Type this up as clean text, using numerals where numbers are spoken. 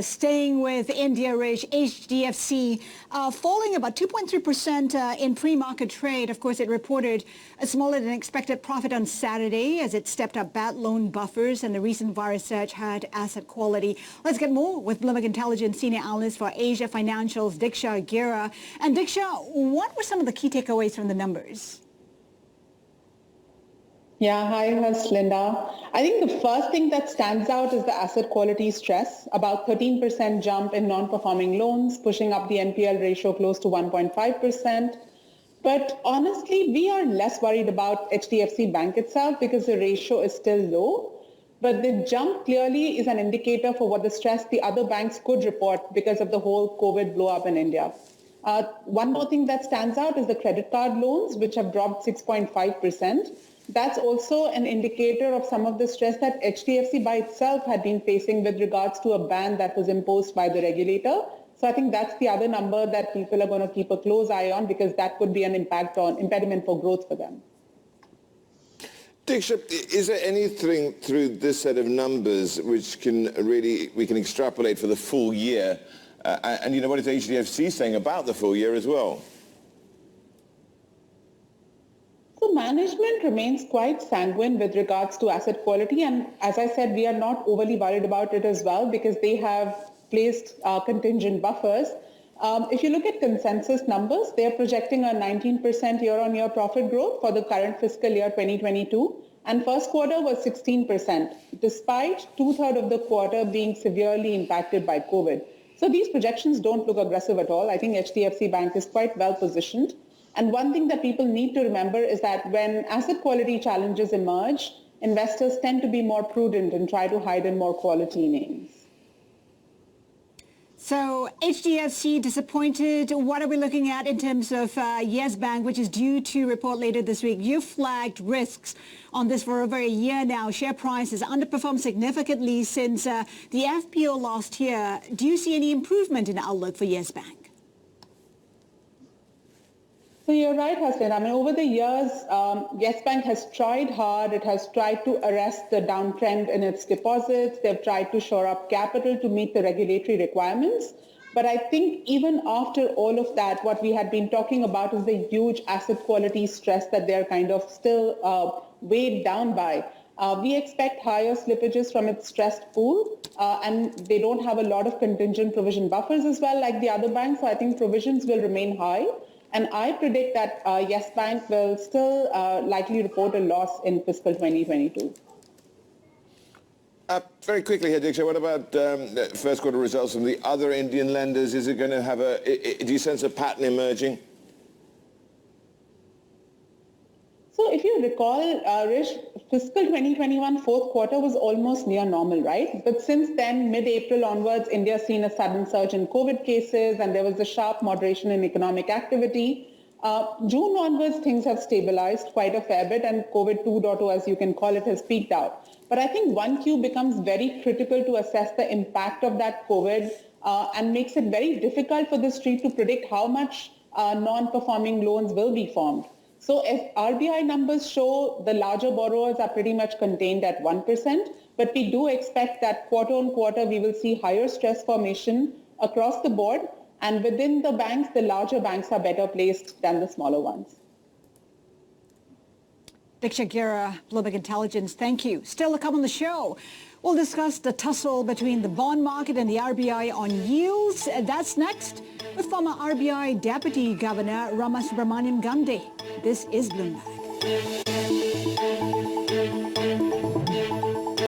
staying with India, Rich, HDFC falling about 2.3% in pre-market trade. Of course, it reported a smaller than expected profit on Saturday as it stepped up bad loan buffers and the recent virus surge hurt asset quality. Let's get more with Bloomberg Intelligence Senior Analyst for Asia Financials, Diksha Gira. And Diksha, what were some of the key takeaways from the numbers? Yeah, hi, Linda. I think the first thing that stands out is the asset quality stress, about 13% jump in non-performing loans, pushing up the NPL ratio close to 1.5%. But honestly, we are less worried about HDFC Bank itself because the ratio is still low. But the jump clearly is an indicator for what the stress the other banks could report because of the whole COVID blow up in India. One more thing that stands out is the credit card loans, which have dropped 6.5%. That's also an indicator of some of the stress that HDFC by itself had been facing with regards to a ban that was imposed by the regulator. So I think that's the other number that people are going to keep a close eye on because that could be an impediment for growth for them. Diksha, is there anything through this set of numbers which we can extrapolate for the full year? And you know, what is HDFC saying about the full year as well? So management remains quite sanguine with regards to asset quality. And as I said, we are not overly worried about it as well because they have placed contingent buffers. If you look at consensus numbers, they are projecting a 19% year-on-year profit growth for the current fiscal year 2022. And first quarter was 16%, despite two-thirds of the quarter being severely impacted by COVID. So these projections don't look aggressive at all. I think HDFC Bank is quite well positioned. And one thing that people need to remember is that when asset quality challenges emerge, investors tend to be more prudent and try to hide in more quality names. So HDFC disappointed. What are we looking at in terms of Yes Bank, which is due to report later this week? You flagged risks on this for over a year now. Share price has underperformed significantly since the FPO last year. Do you see any improvement in the outlook for Yes Bank? So you're right, Hassan. I mean, over the years, Yes Bank has tried hard. It has tried to arrest the downtrend in its deposits. They've tried to shore up capital to meet the regulatory requirements. But I think even after all of that, what we had been talking about is the huge asset quality stress that they're kind of still weighed down by. We expect higher slippages from its stressed pool, and they don't have a lot of contingent provision buffers as well, like the other banks. So I think provisions will remain high. And I predict that Yes Bank will still likely report a loss in fiscal 2022. Very quickly here, Diksha, what about first quarter results from the other Indian lenders? Is it going to have do you sense a pattern emerging? So if you recall, Rish, fiscal 2021 fourth quarter was almost near normal, right? But since then, mid-April onwards, India's seen a sudden surge in COVID cases and there was a sharp moderation in economic activity. June onwards, things have stabilized quite a fair bit and COVID 2.0, as you can call it, has peaked out. But I think 1Q becomes very critical to assess the impact of that COVID and makes it very difficult for the street to predict how much non-performing loans will be formed. So as RBI numbers show, the larger borrowers are pretty much contained at 1%, but we do expect that quarter on quarter we will see higher stress formation across the board, and within the banks, the larger banks are better placed than the smaller ones. Diksha Gira, Bloomberg Intelligence, thank you. Still to come on the show, we'll discuss the tussle between the bond market and the RBI on yields. That's next with former RBI Deputy Governor Ramasubramanian Gandhi. This is Bloomberg.